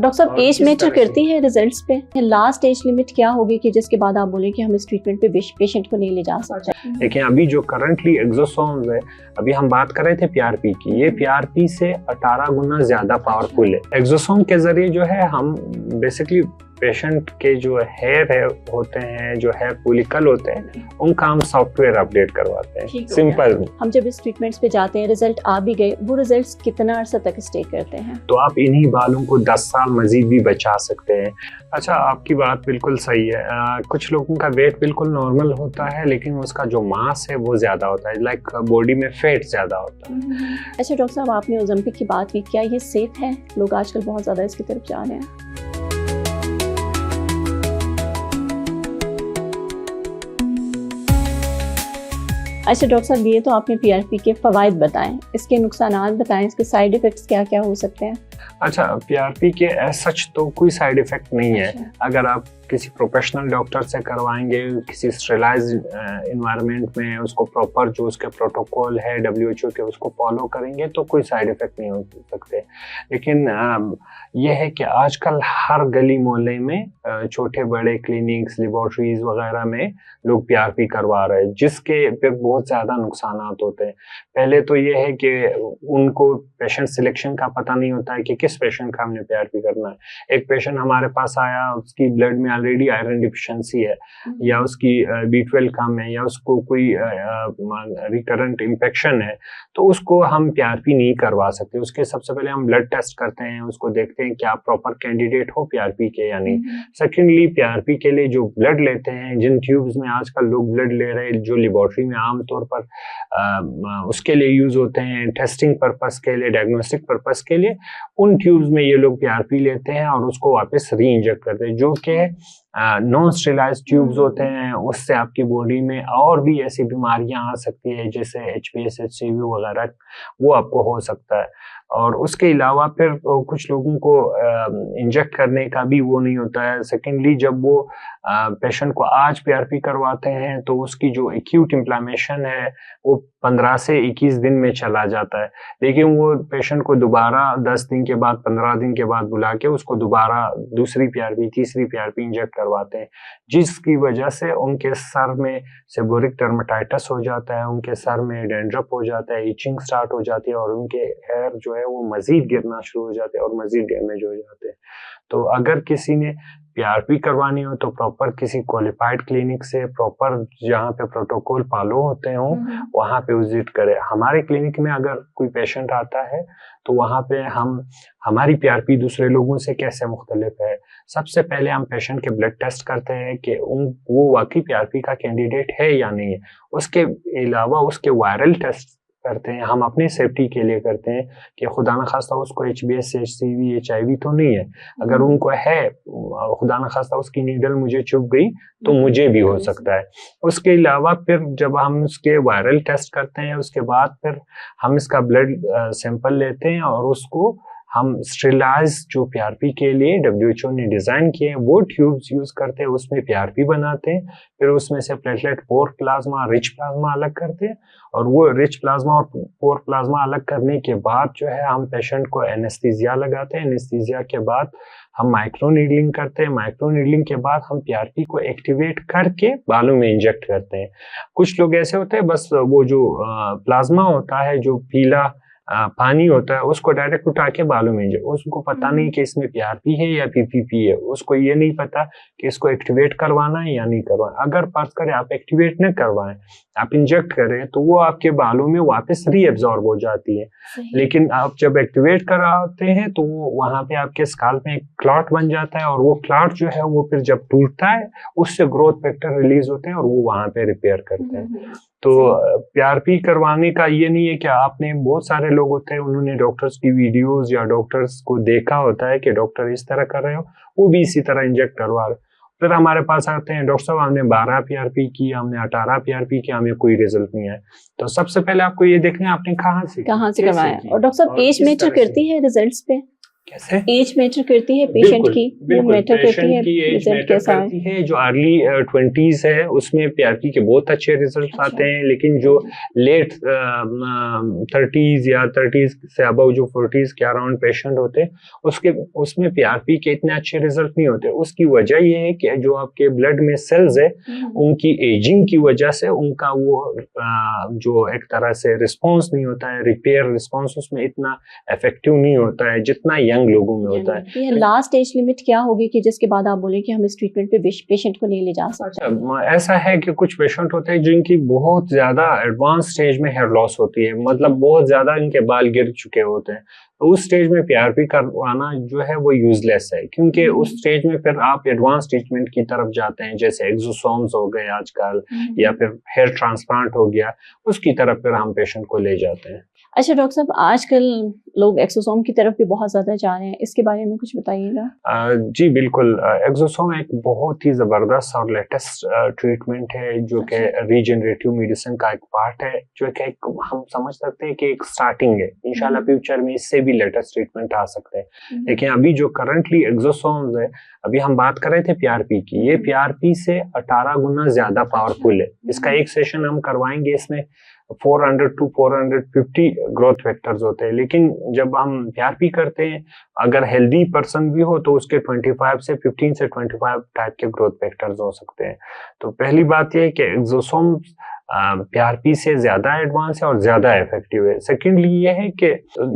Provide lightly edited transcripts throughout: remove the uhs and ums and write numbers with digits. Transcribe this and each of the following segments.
Doctor साहब, और as किस मैटर तरह से? करती है रिजल्ट्स पे? लास्ट एज लिमिट क्या होगी कि जिसके बाद आप बोले कि हम इस ट्रीटमेंट पे पेशेंट को नहीं ले जा सकते? देखिए, अभी जो करंटली एक्सोसोम्स है, अभी हम बात कर रहे थे पीआरपी की, ये पीआरपी से 18 गुना ज्यादा पावरफुल है। एक्सोसोम के जरिए जो है हम बेसिकली पेशेंट के जो हेयर है होते हैं, जो हेयर फॉलिकल होते हैं, उनका हम सॉफ्टवेयर अपडेट करवाते हैं। सिंपल। हम जब इस ट्रीटमेंट्स पे जाते हैं, रिजल्ट आ भी गए, वो रिजल्ट्स कितना अर्सा तक स्टे करते हैं? तो आप इन्हीं बालों को 10 साल मजीद भी बचा सकते हैं। अच्छा, आपकी बात बिल्कुल सही है। कुछ लोगों का वेट बिल्कुल नॉर्मल होता है, लेकिन उसका जो मास है वो ज्यादा होता है, लाइक बॉडी में फैट ज्यादा होता है। अच्छा डॉक्टर साहब, आपने ओलंपिक की बात की, क्या ये सेफ है? लोग आजकल बहुत ज्यादा इसकी तरफ जा रहे हैं। अच्छा डॉक्टर साहब, ये तो आपने पीआरपी के फवायद बताएं, इसके नुकसानात बताएं, इसके साइड इफेक्ट्स क्या क्या हो सकते हैं? अच्छा, पीआरपी के एज सच तो कोई साइड इफेक्ट नहीं है। अच्छा। अगर आप किसी प्रोफेशनल डॉक्टर से करवाएंगे, किसी स्टेरिलाइज्ड एनवायरनमेंट में, उसको प्रॉपर जो उसके प्रोटोकॉल है WHO के, उसको फॉलो करेंगे तो कोई साइड इफेक्ट नहीं हो सकते। लेकिन यह है कि आजकल हर गली मोहल्ले में छोटे बड़े क्लिनिक्स, लेबोरेटरीज वगैरह में लोग पीआरपी करवा रहे हैं, जिसके फिर बहुत ज़्यादा नुकसानात होते हैं। पहले तो ये है कि उनको पेशेंट सिलेक्शन का पता नहीं होता है कि किस पेशेंट का हमने पीआरपी करना है। एक पेशेंट हमारे पास आया, उसकी ब्लड में ऑलरेडी आयरन डिफिशिएंसी है, या उसकी B12 कम है, या उसको कोई रिकरेंट इन्फेक्शन है, तो उसको हम पीआरपी नहीं करवा सकते। उसके सबसे पहले हम ब्लड टेस्ट करते हैं, उसको देखते हैं कि आप प्रॉपर कैंडिडेट हो पीआरपी के या नहीं। सेकेंडली, पीआरपी के लिए जो ब्लड लेते हैं, जिन ट्यूब्स में आजकल लोग ब्लड ले रहे हैं, जो लेबोरेटरी में आमतौर पर उसके लिए यूज होते हैं, टेस्टिंग पर्पस के लिए, डायग्नोस्टिक पर्पस के लिए, उन ट्यूब्स में ये लोग पीआरपी लेते हैं और उसको वापस री इंजेक्ट करते हैं, जो कि नॉन स्टेरिलाइज्ड ट्यूब्स होते हैं। उससे आपकी बॉडी में और भी ऐसी बीमारियां आ सकती है, जैसे HPS HCV वगैरह, वो आपको हो सकता है। और उसके अलावा फिर कुछ लोगों को इंजेक्ट करने का भी वो नहीं होता है। सेकेंडली, जब वो पेशेंट को आज पीआरपी करवाते हैं तो उसकी जो एक्यूट इन्फ्लेमेशन है वो 15 से 21 दिन में चला जाता है, लेकिन वो पेशेंट को दोबारा 10 दिन के बाद, 15 दिन के बाद बुला के उसको दोबारा दूसरी पीआरपी, तीसरी पीआरपी इंजेक्ट करवाते हैं, जिसकी वजह से उनके सर में सेबोरिक डर्मेटाइटिस हो जाता है, उनके सर में डैंड्रफ हो जाता है, इचिंग स्टार्ट हो जाती है, और उनके हेयर जो है वो मजीद गिरना शुरू हो जाते हैं और मजीद डैमेज हो जाते हैं। तो अगर किसी ने पीआरपी करवानी हो तो प्रॉपर किसी क्वालिफाइड क्लिनिक से, प्रॉपर जहाँ पे प्रोटोकॉल फॉलो होते हों, वहाँ पे विजिट करें। हमारे क्लिनिक में अगर कोई पेशेंट आता है तो वहाँ पे हमारी पीआरपी दूसरे लोगों से कैसे मुख्तलिफ है। सबसे पहले हम पेशेंट के ब्लड टेस्ट करते हैं कि वो वाकई पीआरपी का कैंडिडेट है या नहीं है। उसके अलावा उसके वायरल टेस्ट करते हैं, हम अपनी सेफ्टी के लिए करते हैं कि खुदा न खास्ता उसको HBS HCV HIV तो नहीं है। अगर उनको है, खुदा न खास्ता उसकी नीडल मुझे चुभ गई तो मुझे भी हो सकता है। उसके अलावा फिर जब हम उसके वायरल टेस्ट करते हैं, उसके बाद फिर हम इसका ब्लड सैंपल लेते हैं और उसको हम स्टेरिलाइज जो पीआरपी के लिए WHO ने डिजाइन किए हैं वो ट्यूब्स यूज करते हैं, उसमें पीआरपी बनाते हैं। फिर उसमें से प्लेटलेट, पोर प्लाज्मा, रिच प्लाज्मा अलग करते हैं, और वो रिच प्लाज्मा और पोर प्लाज्मा अलग करने के बाद जो है हम पेशेंट को एनेस्थीसिया लगाते हैं। एनेस्थीसिया के बाद हम माइक्रो नीडलिंग करते हैं। माइक्रो नीडलिंग के बाद हम पीआरपी को एक्टिवेट करके बालों में इंजेक्ट करते हैं। कुछ लोग ऐसे होते हैं, बस वो जो प्लाज्मा होता है, जो पीला पानी होता है, उसको डायरेक्ट उठा के बालों में इंजेक्ट, उसको पता नहीं कि इसमें पीआरपी है या PPP है, उसको ये नहीं पता कि इसको एक्टिवेट करवाना है या नहीं करवाना। अगर फर्ज करें आप एक्टिवेट न करवाएं, आप इंजेक्ट करें, तो वो आपके बालों में वापस रीएब्जॉर्ब हो जाती है। लेकिन आप जब एक्टिवेट कराते हैं तो वो वहां पे आपके स्काल्प में एक क्लॉट बन जाता है, और वो क्लॉट जो है वो फिर जब टूटता है उससे ग्रोथ फैक्टर रिलीज होते हैं और वो वहां पे रिपेयर करते हैं। तो पीआरपी करवाने का ये नहीं है कि आपने, बहुत सारे लोग होते हैं उन्होंने डॉक्टर्स की वीडियोस या डॉक्टर्स को देखा होता है कि डॉक्टर इस तरह कर रहे हो, वो भी इसी तरह इंजेक्ट करवा रहे। फिर हमारे पास आते हैं, डॉक्टर साहब हमने 12 पीआरपी की, हमने 18 पीआरपी की, हमें कोई रिजल्ट नहीं आया। तो सबसे पहले आपको ये देखना है आपने कहाँ से करवाया। और डॉक्टर साहब, एज मैटर करती है रिजल्ट्स पे? कैसे एज मैटर करती है पेशेंट की, वो मैटर करती है, की एज रिजल्ट मैटर कैसा है? करती है। जो अर्ली 20s है उसमें पीआरपी के बहुत अच्छे रिजल्ट्स अच्छा। आते हैं, लेकिन जो लेट 30s या 30s से अबव जो 40s के अराउंड पेशेंट होते हैं उसमें पीआरपी के इतने अच्छे रिजल्ट नहीं होते। उसकी वजह ये है कि जो आपके ब्लड में सेल्स है उनकी एजिंग की वजह से उनका वो जो एक तरह से रिस्पॉन्स नहीं होता है, रिपेयर रिस्पॉन्स उसमें इतना इफेक्टिव नहीं होता है जितना यंग लोगों में होता है। ये लास्ट एज लिमिट क्या होगी कि जिसके बाद आप बोले कि हम इस ट्रीटमेंट पे पेशेंट को नहीं ले जा सकते? ऐसा है कि कुछ पेशेंट होते हैं जिनकी बहुत ज्यादा एडवांस स्टेज में हेयर लॉस होती है, मतलब बहुत ज्यादा इनके बाल गिर चुके होते हैं। तो उस स्टेज में पीआरपी करवाना जो है वो यूजलेस है, क्योंकि उस स्टेज में फिर आप एडवांस ट्रीटमेंट की तरफ जाते हैं, जैसे एक्सोसोम्स हो गए आजकल या फिर हेयर ट्रांसप्लांट हो गया, उसकी तरफ फिर हम पेशेंट को ले जाते हैं। अच्छा डॉक्टर साहब, आजकल लोग एक्सोसोम की तरफ भी बहुत ज्यादा जा रहे हैं, इसके बारे में कुछ बताइएगा। जी बिल्कुल, एक्सोसोम एक बहुत ही जबरदस्त और लेटेस्ट ट्रीटमेंट है जो कि रीजनरेटिव मेडिसिन का एक पार्ट है, जो कि हम समझ सकते हैं कि एक स्टार्टिंग है। इंशाल्लाह फ्यूचर में इससे भी लेटेस्ट ट्रीटमेंट आ सकते हैं, लेकिन अभी जो करंटली एक्सोसोम्स है, अभी हम बात कर रहे थे पीआरपी की, ये पीआरपी से 18 गुना ज्यादा पावरफुल है। इसका एक सेशन हम करवाएंगे, इसमें 400 to 450 ग्रोथ वेक्टर्स होते हैं, लेकिन जब हम पीआरपी करते हैं अगर हेल्दी पर्सन भी हो तो उसके 15 से 25 टाइप के ग्रोथ वेक्टर्स हो सकते हैं। तो पहली बात यह है कि एक्सोसोम पीआरपी से ज्यादा एडवांस है और ज्यादा इफेक्टिव है। सेकेंडली ये है कि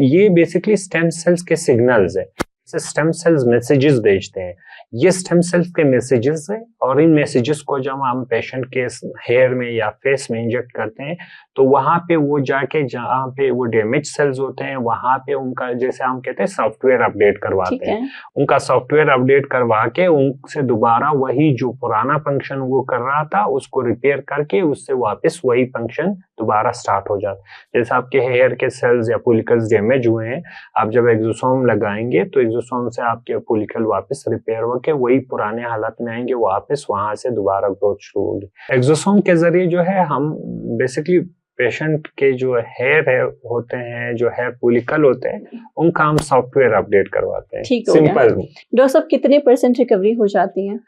ये बेसिकली स्टेम सेल्स के सिग्नल्स है, स्टेम सेल्स मैसेजेस भेजते हैं। ये स्टेम सेल्स के मैसेजेस है और इन मैसेजेस को जब हम पेशेंट के हेयर में या फेस में इंजेक्ट करते हैं तो वहां पे वो जाके जहाँ पे वो डैमेज सेल्स होते हैं वहां पे उनका, जैसे हम कहते हैं, सॉफ्टवेयर अपडेट करवाते हैं। उनका सॉफ्टवेयर अपडेट करवा के उनसे दोबारा वही जो पुराना फंक्शन वो कर रहा था उसको रिपेयर करके उससे वापस वही फंक्शन दोबारा स्टार्ट हो जाता है। जैसे आपके हेयर के सेल्स या फॉलिकल्स डैमेज हुए हैं, आप जब एक्सोसोम लगाएंगे तो एक्सोसोम से आपके फॉलिकल वापस रिपेयर होके वही पुराने हालत में आएंगे, वापस वहां से दोबारा ग्रोथ शुरू होगी। एक्सोसोम के जरिए जो है हम बेसिकली पेशेंट के जो हेयर है होते हैं, जो हेयर फॉलिकल होते हैं, उनका हम सॉफ्टवेयर अपडेट करवाते हैं। सिंपल। डॉक्टर साहब, कितने % रिकवरी हो जाती है?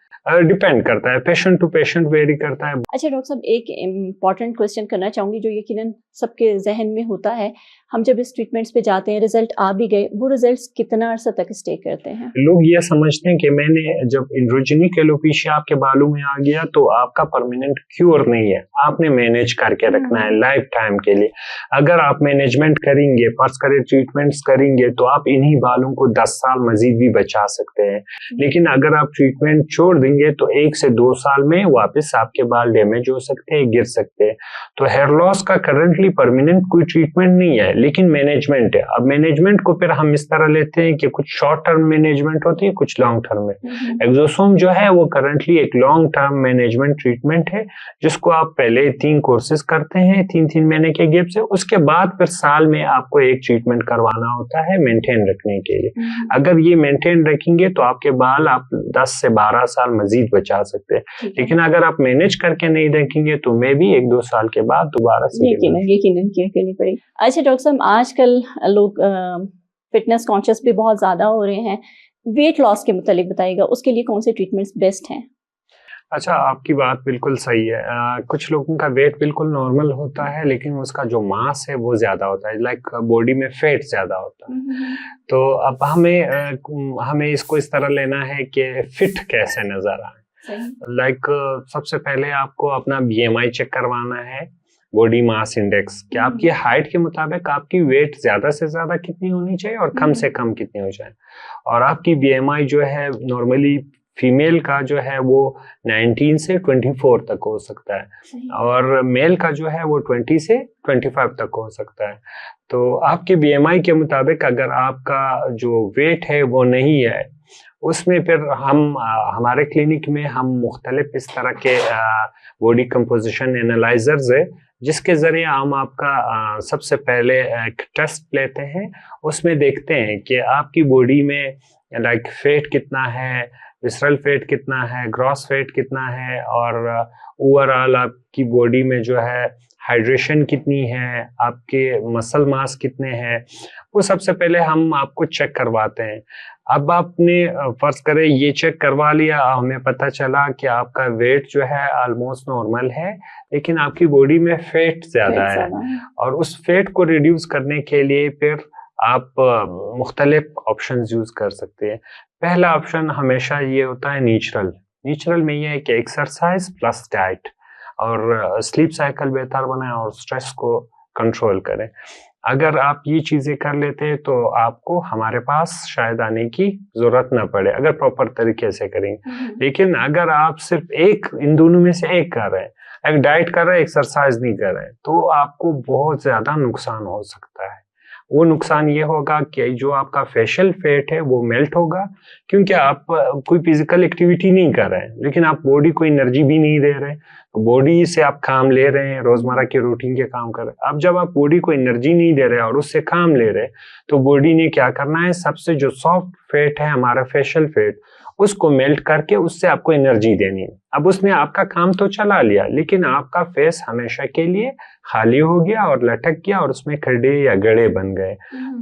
डिपेंड करता है, पेशेंट टू पेशेंट वेरी करता है। अच्छा डॉक्टर साहब, एक इम्पॉर्टेंट क्वेश्चन करना चाहूंगी जो यकीनन सबके जहन में होता है, हम जब इस ट्रीटमेंट्स पे जाते हैं, रिजल्ट आ भी गए, वो रिजल्ट्स कितना अर्सा तक स्टे करते हैं? लोग ये समझते हैं कि मैंने जब एंड्रोजेनिक एलोपेशिया आपके बालों में आ गया तो आपका परमानेंट क्योर नहीं है, आपने मैनेज करके रखना है लाइफ टाइम के लिए। अगर आप मैनेजमेंट करेंगे, फर्स्ट करे ट्रीटमेंट्स करेंगे तो आप इन्हीं बालों को 10 साल मजीद भी बचा सकते हैं। लेकिन अगर आप ट्रीटमेंट छोड़ देंगे तो 1 से 2 साल में वापस आपके बाल डैमेज हो सकते हैं, गिर सकते हैं। तो हेयर लॉस का करंटली परमानेंट कोई ट्रीटमेंट नहीं है, लेकिन मैनेजमेंट है। अब मैनेजमेंट को फिर हम इस तरह लेते हैं कि कुछ शॉर्ट टर्म मैनेजमेंट होती है, कुछ लॉन्ग टर्म में। एक्सोसोम जो है वो करंटली एक लॉन्ग टर्म मैनेजमेंट ट्रीटमेंट है, जिसको आप पहले 3 कोर्सेज करते हैं 3-3 महीने के गैप से, उसके बाद फिर साल में आपको एक ट्रीटमेंट करवाना होता है मेंटेन रखने के लिए। अगर ये मेंटेन रखेंगे तो आपके बाल आप 10 से 12 साल मजीद बचा सकते हैं। लेकिन अगर आप मैनेज करके नहीं रखेंगे तो मे भी 1-2 साल के बाद दोबारा से यकीनन करनी पड़ेगी। अच्छा डॉक्टर साहब, आजकल लोग फिटनेस कॉन्शियस भी बहुत ज्यादा हो रहे हैं, वेट लॉस के मुतालिक बताइएगा, उसके लिए कौन से ट्रीटमेंट्स बेस्ट हैं? अच्छा, आपकी बात बिल्कुल सही है। कुछ लोगों का वेट बिल्कुल नॉर्मल होता है लेकिन उसका जो मास है वो ज्यादा होता है, लाइक बॉडी में फैट ज्यादा होता है। तो अब हमें इसको इस तरह लेना है कि फिट कैसे नजर आए। लाइक सबसे पहले आपको अपना BMI चेक करवाना है, बॉडी मास इंडेक्स, कि आपकी हाइट के मुताबिक आपकी वेट ज्यादा से ज्यादा कितनी होनी चाहिए और कम से कम कितनी हो जाए। और आपकी BMI जो है नॉर्मली फीमेल का जो है वो 19 से 24 तक हो सकता है और मेल का जो है वो 20 से 25 तक हो सकता है। तो आपके BMI के मुताबिक अगर आपका जो वेट है वो नहीं है, उसमें फिर हमारे क्लिनिक में हम मुख्तलिफ इस तरह के बॉडी कंपोजिशन एनालाइजर्स है, जिसके जरिए हम आपका सबसे पहले एक टेस्ट लेते हैं। उसमें देखते हैं कि आपकी बॉडी में लाइक फैट कितना है, विसरल फैट कितना है, ग्रॉस फैट कितना है और ओवरऑल आपकी बॉडी में जो है हाइड्रेशन कितनी है, आपके मसल मास कितने हैं, वो सबसे पहले हम आपको चेक करवाते हैं। अब आपने फर्ज करें ये चेक करवा लिया, हमें पता चला कि आपका वेट जो है ऑलमोस्ट नॉर्मल है, लेकिन आपकी बॉडी में फैट ज़्यादा है, और उस फैट को रिड्यूस करने के लिए फिर आप मुख्तलिफ ऑप्शंस यूज़ कर सकते हैं। पहला ऑप्शन हमेशा ये होता है नेचुरल में ये है कि एक्सरसाइज प्लस डाइट और स्लीप साइकिल बेहतर बनाएं और स्ट्रेस को कंट्रोल करें। अगर आप ये चीज़ें कर लेते हैं तो आपको हमारे पास शायद आने की ज़रूरत ना पड़े, अगर प्रॉपर तरीके से करेंगे। लेकिन अगर आप सिर्फ इन दोनों में से एक कर रहे हैं, एक डाइट कर रहे हैं, एक्सरसाइज नहीं कर रहे हैं, तो आपको बहुत ज़्यादा नुकसान हो सकता है। वो नुकसान ये होगा कि जो आपका फेशियल फैट है वो मेल्ट होगा, क्योंकि आप कोई फिजिकल एक्टिविटी नहीं कर रहे हैं, लेकिन आप बॉडी को एनर्जी भी नहीं दे रहे हैं। तो बॉडी से आप काम ले रहे हैं, रोजमर्रा के रूटीन के काम कर रहे हैं। अब जब आप बॉडी को एनर्जी नहीं दे रहे और उससे काम ले रहे, तो बॉडी ने क्या करना है, सबसे जो सॉफ्ट फैट है हमारा फेशियल फैट, उसको मेल्ट करके उससे आपको एनर्जी देनी है। अब उसने आपका काम तो चला लिया, लेकिन आपका फेस हमेशा के लिए खाली हो गया और लटक गया और उसमें खड्डे या गड़े बन गए।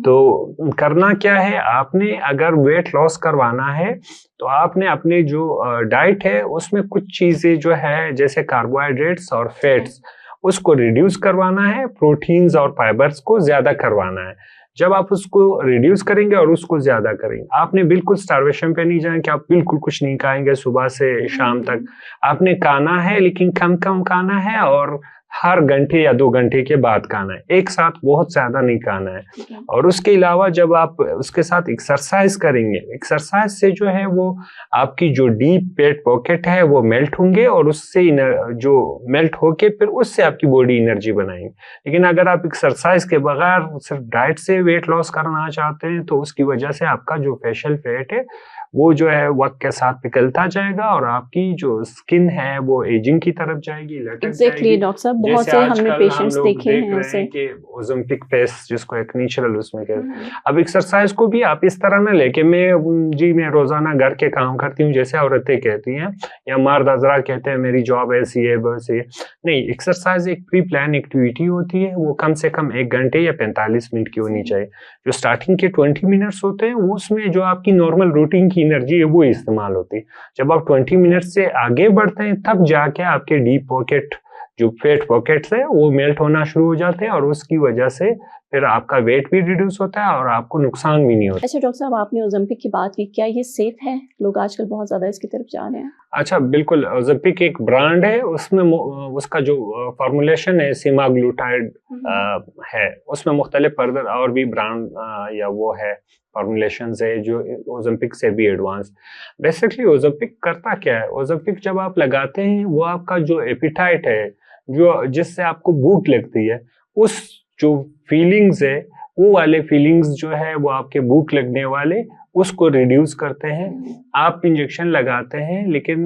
तो करना क्या है, आपने अगर वेट लॉस करवाना है तो आपने अपने जो डाइट है उसमें कुछ चीजें जो है जैसे कार्बोहाइड्रेट्स और फैट्स उसको रिड्यूस करवाना है, प्रोटीन्स और फाइबर्स को ज्यादा करवाना है। जब आप उसको रिड्यूस करेंगे और उसको ज्यादा करेंगे, आपने बिल्कुल स्टार्वेशन पे नहीं जाना कि आप बिल्कुल कुछ नहीं खाएंगे सुबह से शाम तक। आपने खाना है लेकिन कम कम खाना है और हर घंटे या 2 घंटे के बाद खाना है, एक साथ बहुत ज्यादा नहीं खाना है। और उसके अलावा जब आप उसके साथ एक्सरसाइज करेंगे, एक्सरसाइज से जो है वो आपकी जो डीप पेट पॉकेट है वो मेल्ट होंगे और उससे जो मेल्ट होके फिर उससे आपकी बॉडी एनर्जी बनाएंगे। लेकिन अगर आप एक्सरसाइज के बगैर सिर्फ डाइट से वेट लॉस करना चाहते हैं तो उसकी वजह से आपका जो फेशियल फैट है वो जो है वक्त के साथ पिघलता जाएगा और आपकी जो स्किन है वो एजिंग की तरफ जाएगी, लटक जाएगी। डॉक्टर साहब, बहुत से हमने पेशेंट्स देखे हैं ऐसे कि ओलंपिक फेस जिसको एक नेचुरल उसमें कहते हैं। अब एक्सरसाइज को भी आप इस तरह ना लेके मैं रोजाना घर के काम करती हूँ जैसे औरतें कहती हैं या मर्द हजरात कहते हैं मेरी जॉब ऐसी है वैसी है। नहीं, एक्सरसाइज एक प्री प्लान एक्टिविटी होती है, वो कम से कम 1 घंटे या 45 मिनट की होनी चाहिए। जो स्टार्टिंग के 20 मिनट्स होते हैं वो उसमें जो आपकी नॉर्मल रूटीन एनर्जी है वो इस्तेमाल होती है। जब आप 20 मिनट से आगे बढ़ते हैं तब जाके आपके डीप पॉकेट जो फैट पॉकेट्स है वो मेल्ट होना शुरू हो जाते हैं और उसकी वजह से फिर आपका वेट भी रिड्यूस होता है और आपको नुकसान भी नहीं होता। अच्छा डॉक्टर साहब, आपने ओलंपिक की बात की, क्या ये सेफ है? लोग आजकल बहुत ज्यादा इसकी तरफ जा रहे हैं। अच्छा, बिल्कुल। ओलंपिक एक ब्रांड है, उसमें उसका जो फॉर्मुलेशन है सेमाग्लूटाइड है, उसमें मुख्तलिफ फर्दर और भी ब्रांड या वो है फॉर्मुलेशंस है जो ओलंपिक से भी एडवांस। बेसिकली ओलंपिक करता क्या है, ओलंपिक जब आप लगाते हैं वो आपका जो एपिटाइट है, जो जिससे आपको भूख लगती है, उस जो फीलिंग्स है वो वाले फीलिंग्स जो है वो आपके भूख लगने वाले उसको रिड्यूस करते हैं। आप इंजेक्शन लगाते हैं लेकिन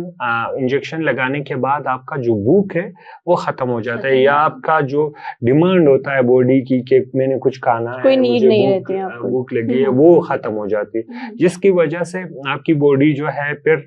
इंजेक्शन लगाने के बाद आपका जो भूख है वो खत्म हो जाता है, या आपका जो डिमांड होता है बॉडी की कि मैंने कुछ खाना है, मुझे भूख लगी है, वो खत्म हो जाती है। जिसकी वजह से आपकी बॉडी जो है फिर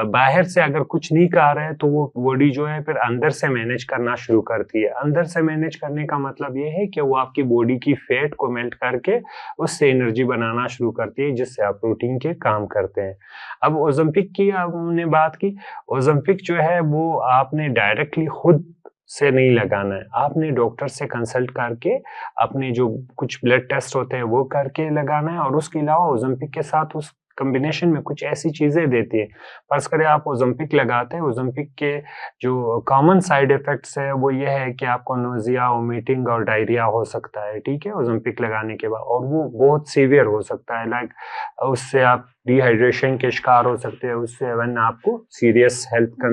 बाहर से अगर कुछ नहीं खा रहा है तो वो बॉडी जो है फिर अंदर से मैनेज करना शुरू करती है। अंदर से मैनेज करने का मतलब ये है कि वो आपकी बॉडी की फैट को मेल्ट करके उससे एनर्जी बनाना शुरू करती है जिससे आप प्रोटीन के काम करते हैं। अब ओलंपिक की हमने बात की, ओलंपिक जो है वो आपने डायरेक्टली खुद से नहीं लगाना है, आपने डॉक्टर से कंसल्ट करके अपने जो कुछ ब्लड टेस्ट होते हैं वो करके लगाना है। और उसके अलावा ओलंपिक के साथ उस कॉम्बिनेशन में कुछ ऐसी चीजें देती है। फर्ज करें आप ओलंपिक लगाते हैं, ओलंपिक के जो कॉमन साइड इफेक्ट्स है वो ये है कि आपको नोजिया, वोमिटिंग और डायरिया हो सकता है, ठीक है, ओलंपिक लगाने के बाद, और वो बहुत सीवियर हो सकता है। लाइक उससे आप डिहाइड्रेशन के शिकार हो सकते हैं, उससे इवन आपको सीरियस हेल्थ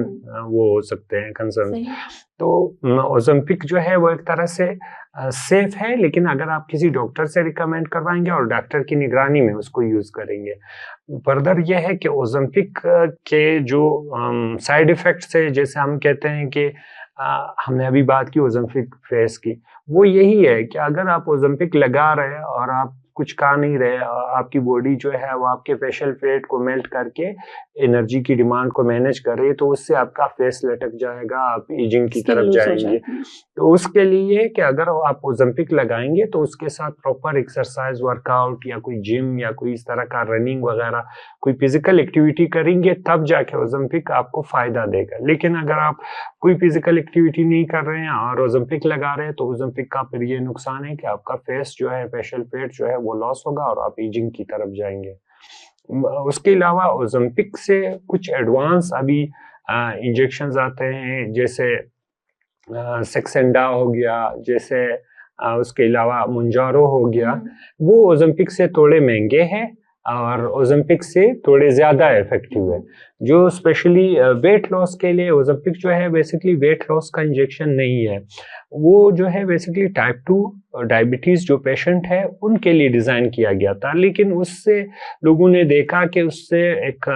वो हो सकते हैं कंसर्न। तो ओलंपिक जो है वो एक तरह से सेफ है, लेकिन अगर आप किसी डॉक्टर से रिकमेंड करवाएंगे और डॉक्टर की निगरानी में उसको यूज करेंगे। फर्दर यह है कि ओलंपिक के जो साइड इफेक्ट्स है, जैसे हम कहते हैं कि हमने अभी बात की ओलंपिक फेस की, वो यही है कि अगर आप ओलंपिक लगा रहे हैं और आप कुछ खा नहीं रहे, आपकी बॉडी जो है वो आपके फेशियल फैट को मेल्ट करके एनर्जी की डिमांड को मैनेज कर रही है, तो उससे आपका फेस लटक जाएगा, आप एजिंग की तरफ जाएंगे। तो उसके लिए कि अगर आप ओलंपिक लगाएंगे तो उसके साथ प्रॉपर एक्सरसाइज, वर्कआउट या कोई जिम या कोई इस तरह का रनिंग वगैरह कोई फिजिकल एक्टिविटी करेंगे, तब जाके ओलंपिक आपको फायदा देगा। लेकिन अगर आप कोई फिजिकल एक्टिविटी नहीं कर रहे हैं और ओलंपिक लगा रहे हैं, तो ओलंपिक का फिर ये नुकसान है कि आपका फेस जो है, फेशियल फैट जो है वो लॉस होगा और आप एजिंग की तरफ जाएंगे। उसके अलावा ओलंपिक से कुछ एडवांस अभी इंजेक्शंस आते हैं, जैसे सेक्सेंडा हो गया, जैसे उसके अलावा मुंजारो हो गया। वो ओलंपिक से थोड़े महंगे हैं और ओलंपिक से थोड़े ज़्यादा इफेक्टिव है। जो स्पेशली वेट लॉस के लिए ओलंपिक जो है बेसिकली वेट लॉस का इंजेक्शन नहीं है, वो जो है बेसिकली टाइप 2 डायबिटीज़ जो पेशेंट है उनके लिए डिज़ाइन किया गया था। लेकिन उससे लोगों ने देखा कि उससे एक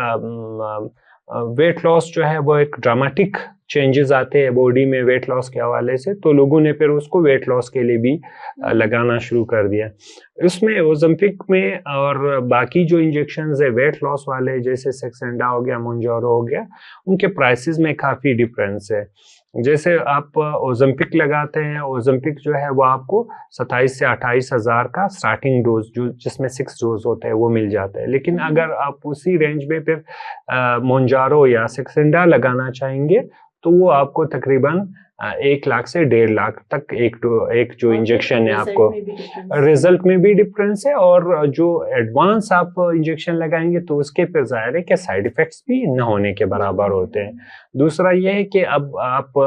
वेट लॉस जो है वो एक ड्रामेटिक चेंजेस आते हैं बॉडी में वेट लॉस के हवाले से, तो लोगों ने फिर उसको वेट लॉस के लिए भी लगाना शुरू कर दिया। उसमें ओलंपिक में और बाकी जो इंजेक्शंस है वेट लॉस वाले, जैसे सेक्सेंडा हो गया, मोंजारो हो गया, उनके प्राइसेस में काफ़ी डिफरेंस है। जैसे आप ओलंपिक लगाते हैं, ओलंपिक जो है वो आपको 27 से 28 हज़ार का स्टार्टिंग डोज, जो जिसमें 6 डोज होते हैं, वो मिल जाता है। लेकिन अगर आप उसी रेंज में फिर मोंजारो या सेक्सेंडा लगाना चाहेंगे तो वो आपको तकरीबन 1 लाख से 1.5 लाख तक एक जो इंजेक्शन है, आपको रिजल्ट में भी डिफरेंस है। और जो एडवांस आप इंजेक्शन लगाएंगे तो उसके फिर जाहिर है कि साइड इफेक्ट्स भी न होने के बराबर होते हैं। दूसरा ये है कि अब आप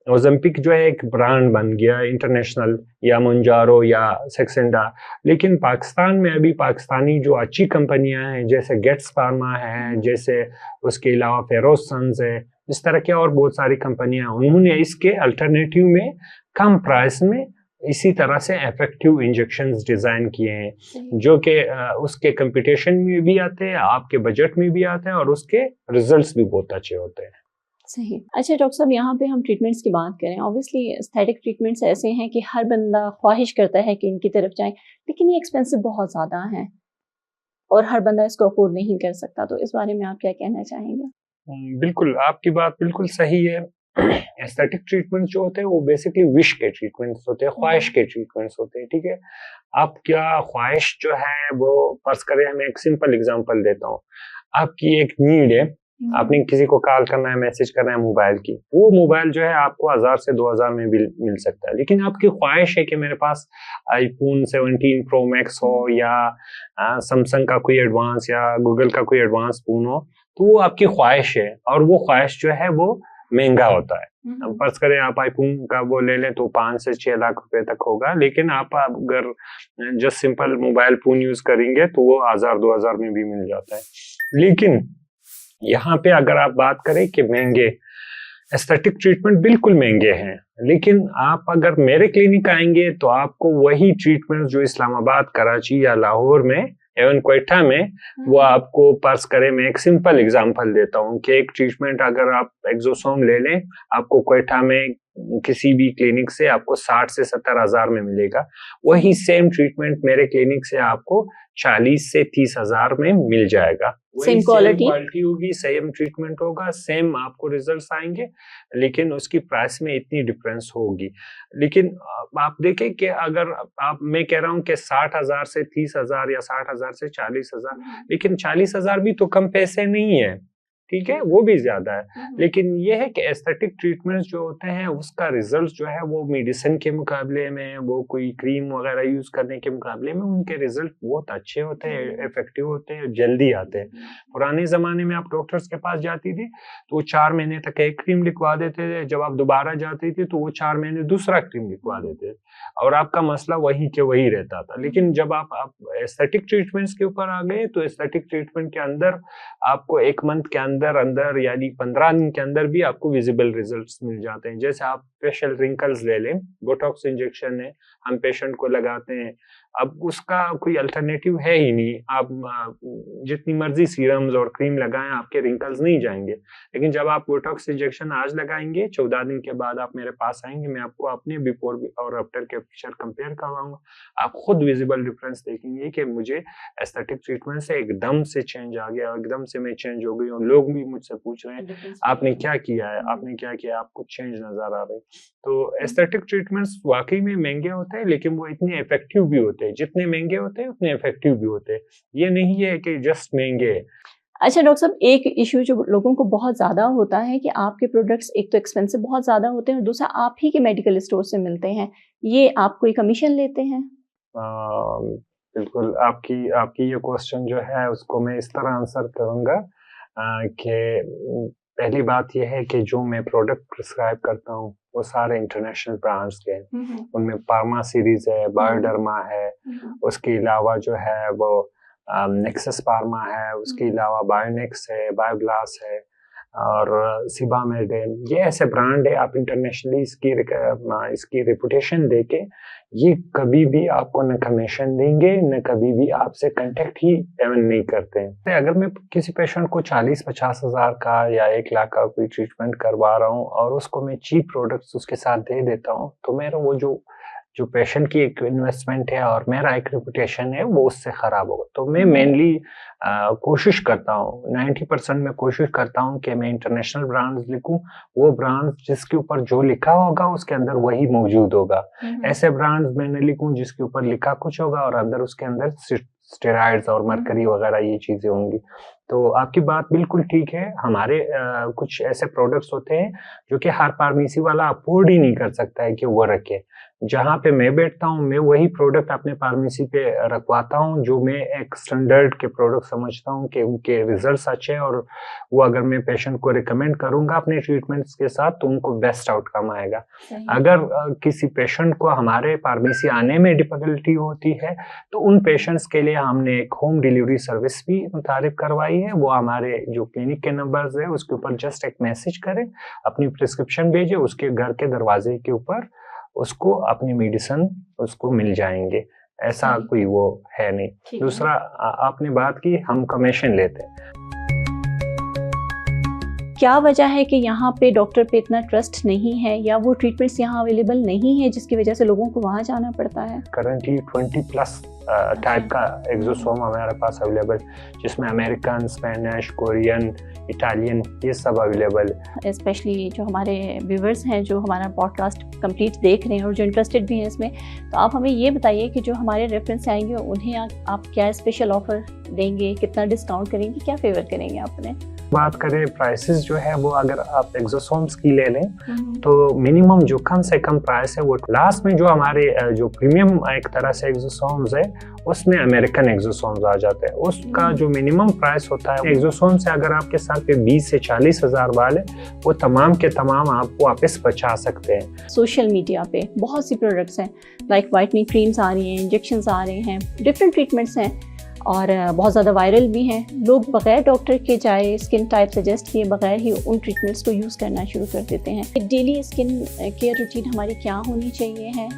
ओलंपिक जो है एक ब्रांड बन गया इंटरनेशनल, या मुंजारो या सेक्सेंडा। लेकिन पाकिस्तान में अभी पाकिस्तानी जो अच्छी कंपनियां हैं, जैसे गेट्स फार्मा है, जैसे उसके अलावा फेरोसन्स है, इस तरह के और बहुत सारी कंपनियां, उन्होंने इसके अल्टरनेटिव में कम प्राइस में इसी तरह से इफेक्टिव इंजेक्शंस डिजाइन किए हैं, जो कि उसके कंपटीशन में भी आते हैं, आपके बजट में भी आते हैं और उसके रिजल्ट्स भी बहुत अच्छे होते हैं। सही। अच्छा डॉक्टर साहब, यहाँ पे हम ट्रीटमेंट्स की बात करें, ऑब्वियसली एस्थेटिक ट्रीटमेंट्स ऐसे हैं कि हर बंदा ख्वाहिश करता है कि इनकी तरफ जाए, लेकिन ये एक्सपेंसिव बहुत ज़्यादा है और हर बंदा इसको अफोर्ड नहीं कर सकता। तो इस बारे में आप क्या कहना चाहेंगे? बिल्कुल, आपकी बात बिल्कुल सही है। एस्थेटिक ट्रीटमेंट जो होते हैं वो बेसिकली विश के ट्रीटमेंट्स होते हैं, ख्वाहिश के ट्रीटमेंट्स होते हैं, ठीक है। आप क्या ख्वाहिश जो है वो, फर्ज करें, मैं एक सिंपल एग्जांपल देता हूँ। आपकी एक नीड है, आपने किसी को कॉल करना है, मैसेज करना है मोबाइल की, वो मोबाइल जो है आपको 1000 से 2000 में भी मिल सकता है। लेकिन आपकी ख्वाहिश है कि मेरे पास आईफोन 17 प्रो मैक्स हो, या सैमसंग का कोई एडवांस, या गूगल का कोई एडवांस फोन हो, तो वो आपकी ख्वाहिश है और वो ख्वाहिश जो है वो महंगा होता है। अब फर्ज करें आप आईफोन का वो ले लें तो 5 से 6 लाख रुपए तक होगा, लेकिन आप अगर just simple mobile phone use करेंगे तो वो 1000-2000 में भी मिल जाता है। लेकिन यहाँ पे अगर आप बात करें कि महंगे एस्थेटिक ट्रीटमेंट बिल्कुल महंगे हैं, लेकिन आप अगर मेरे क्लिनिक आएंगे तो आपको वही ट्रीटमेंट जो इस्लामाबाद, कराची या लाहौर में, एवं क्वेटा में, वो आपको पर्स करें। मैं एक सिंपल एग्जांपल देता हूँ कि एक ट्रीटमेंट अगर आप एक्सोसोम ले लें, आपको क्वेटा में किसी भी क्लिनिक से आपको 60 से 70 हज़ार में मिलेगा। वही सेम ट्रीटमेंट मेरे क्लिनिक से आपको 40 से 30 हज़ार में मिल जाएगा। सेम क्वालिटी होगी, सेम ट्रीटमेंट होगा, सेम आपको रिजल्ट्स आएंगे, लेकिन उसकी प्राइस में इतनी डिफरेंस होगी। लेकिन आप देखें कि अगर मैं कह रहा हूँ कि 60 हज़ार से 30 हज़ार या 60 हज़ार से 40 हज़ार, लेकिन 40 हज़ार भी तो कम पैसे नहीं है, ठीक है, वो भी ज्यादा है। लेकिन ये है कि एस्थेटिक ट्रीटमेंट्स जो होते हैं उसका रिजल्ट जो है वो मेडिसिन के मुकाबले में, वो कोई क्रीम वगैरह यूज करने के मुकाबले में, उनके रिजल्ट बहुत अच्छे होते हैं, इफेक्टिव होते हैं, जल्दी आते हैं। पुराने जमाने में आप डॉक्टर्स के पास जाती थी तो वो 4 महीने तक एक क्रीम लिखवा देते थे, जब आप दोबारा जाती थी तो वो 4 महीने दूसरा क्रीम लिखवा देते थे और आपका मसला वही के वही रहता था। लेकिन जब आप एस्थेटिक ट्रीटमेंट्स के ऊपर आ गए तो एस्थेटिक ट्रीटमेंट के अंदर आपको 1 मंथ के अंदर यानी 15 दिन के अंदर भी आपको विजिबल रिजल्ट्स मिल जाते हैं। जैसे आप फेशियल रिंकल्स ले लें, बोटॉक्स इंजेक्शन है, हम पेशेंट को लगाते हैं, अब उसका कोई अल्टरनेटिव है ही नहीं। आप जितनी मर्जी सीरम्स और क्रीम लगाएं, आपके रिंकल्स नहीं जाएंगे। लेकिन जब आप बोटॉक्स इंजेक्शन आज लगाएंगे, 14 दिन के बाद आप मेरे पास आएंगे, मैं आपको अपने बिफोर और आफ्टर के पिक्चर कंपेयर करवाऊंगा। आप खुद विजिबल डिफरेंस देखेंगे कि मुझे एस्थेटिक ट्रीटमेंट से एकदम से चेंज आ गया, एकदम से मैं चेंज हो गई हूँ। लोग भी मुझसे पूछ रहे हैं आपने क्या किया है, आपने क्या किया, आपको चेंज नजर आ रही। तो एस्थेटिक ट्रीटमेंट्स वाकई में महंगे होते हैं, लेकिन वो इतने इफेक्टिव भी होते हैं। जितने महंगे होते हैं उतने इफेक्टिव भी होते हैं। ये नहीं है कि जस्ट महंगे। अच्छा डॉक्टर साहब, एक इशू जो लोगों को बहुत ज़्यादा होता है कि आपके प्रोडक्ट्स एक तो एक्सपेंसिव बहुत ज़्यादा होते हैं और दूसरा आप ही के मेडिकल स्टोर से मिलते हैं, ये आप कोई कमीशन लेते हैं? बिल्कुल, आपकी ये क्वेश्चन जो है उसको मैं इस तरह आंसर करूँगा कि पहली बात ये है कि जो मैं प्रोडक्ट प्रिस्क्राइब करता हूँ वो सारे इंटरनेशनल ब्रांड्स के हैं। उनमें पार्मा सीरीज है, बायोडर्मा है, उसके अलावा जो है वो नेक्सस पार्मा है, उसके अलावा बायोनिक्स है, बायोग्लास है और सिबामेडेन। ये ऐसे ब्रांड है, आप इंटरनेशनली इसकी रेपुटेशन देके ये कभी भी आपको न कमीशन देंगे, न कभी भी आपसे कांटेक्ट ही एवन नहीं करते हैं। अगर मैं किसी पेशेंट को 40-50 हज़ार का या 1 लाख का कोई ट्रीटमेंट करवा रहा हूँ और उसको मैं चीप प्रोडक्ट्स उसके साथ दे देता हूँ, तो मेरा वो जो पेशेंट की एक इन्वेस्टमेंट है और मेरा एक रेपुटेशन है वो उससे खराब होगा। तो मैं मेनली कोशिश करता हूँ, 90% मैं कोशिश करता हूँ कि मैं इंटरनेशनल ब्रांड्स लिखूं। वो ब्रांड्स जिसके ऊपर जो लिखा होगा उसके अंदर वही मौजूद होगा। ऐसे ब्रांड्स मैं नहीं लिखूं जिसके ऊपर लिखा कुछ होगा और अंदर उसके अंदर स्टेरॉइड्स और मरकरी वगैरह ये चीजें होंगी। तो आपकी बात बिल्कुल ठीक है। हमारे कुछ ऐसे प्रोडक्ट्स होते हैं जो कि हर फार्मेसी वाला अफोर्ड ही नहीं कर सकता है कि वो रखे। जहाँ पे मैं बैठता हूँ मैं वही प्रोडक्ट अपने फार्मेसी पे रखवाता हूँ जो मैं एक स्टैंडर्ड के प्रोडक्ट समझता हूँ कि उनके रिजल्ट्स अच्छे हैं और वो अगर मैं पेशेंट को रिकमेंड करूँगा अपने ट्रीटमेंट्स के साथ तो उनको बेस्ट आउटकम आएगा। अगर किसी पेशेंट को हमारे फार्मेसी आने में डिफिकल्टी होती है तो उन पेशेंट्स के लिए हमने एक होम डिलीवरी सर्विस भी मुतारिफ करवाई है। वो हमारे जो क्लिनिक के नंबर्स है उसके ऊपर जस्ट एक मैसेज करें, अपनी प्रिस्क्रिप्शन भेजें, उसके घर के दरवाजे के ऊपर उसको अपनी मेडिसिन उसको मिल जाएंगे। ऐसा कोई वो है नहीं। दूसरा आपने बात की हम कमीशन लेते हैं। क्या वजह है कि यहाँ पे डॉक्टर पे इतना ट्रस्ट नहीं है या वो ट्रीटमेंट्स यहाँ अवेलेबल नहीं है जिसकी वजह से लोगों को वहाँ जाना पड़ता है? करंटली 20+ टाइप का एक्सोसोम हमारे पास अवेलेबल, जिसमें अमेरिकन, स्पेनिश, कोरियन, इटालियन ये सब अवेलेबल है। स्पेशली जो हमारे व्यूवर्स हैं जो हमारा पॉडकास्ट कंप्लीट देख रहे हैं और जो इंटरेस्टेड भी हैं इसमें, तो आप हमें ये बताइए कि जो हमारे रेफरेंस आएंगे उन्हें आप क्या स्पेशल ऑफर देंगे, कितना डिस्काउंट करेंगे, क्या फेवर करेंगे आपने? बात करें प्राइसेस जो है वो अगर आप एक्सोसोम्स की ले लें तो मिनिमम जो कम से कम प्राइस है वो लास्ट में जो हमारे जो प्रीमियम एक तरह से एक्सोसोम्स है उसमें अमेरिकन एक्सोसोम्स आ जाते हैं। उसका जो मिनिमम प्राइस होता है एक्सोसोम से अगर आपके साथ पे 20 से 40 हज़ार बाल है वो तमाम के तमाम आप वापस बचा सकते हैं। सोशल मीडिया पे बहुत सी प्रोडक्ट्स हैं, लाइक वाइटनिंग क्रीम्स आ रही हैं, इंजेक्शंस आ रहे हैं, डिफरेंट ट्रीटमेंट्स हैं और बहुत ज़्यादा वायरल भी हैं। लोग बगैर डॉक्टर के चाहे स्किन टाइप सजेस्ट किए बगैर ही उन ट्रीटमेंट्स को यूज़ करना शुरू कर देते हैं। डेली स्किन केयर रूटीन हमारी क्या होनी चाहिए है?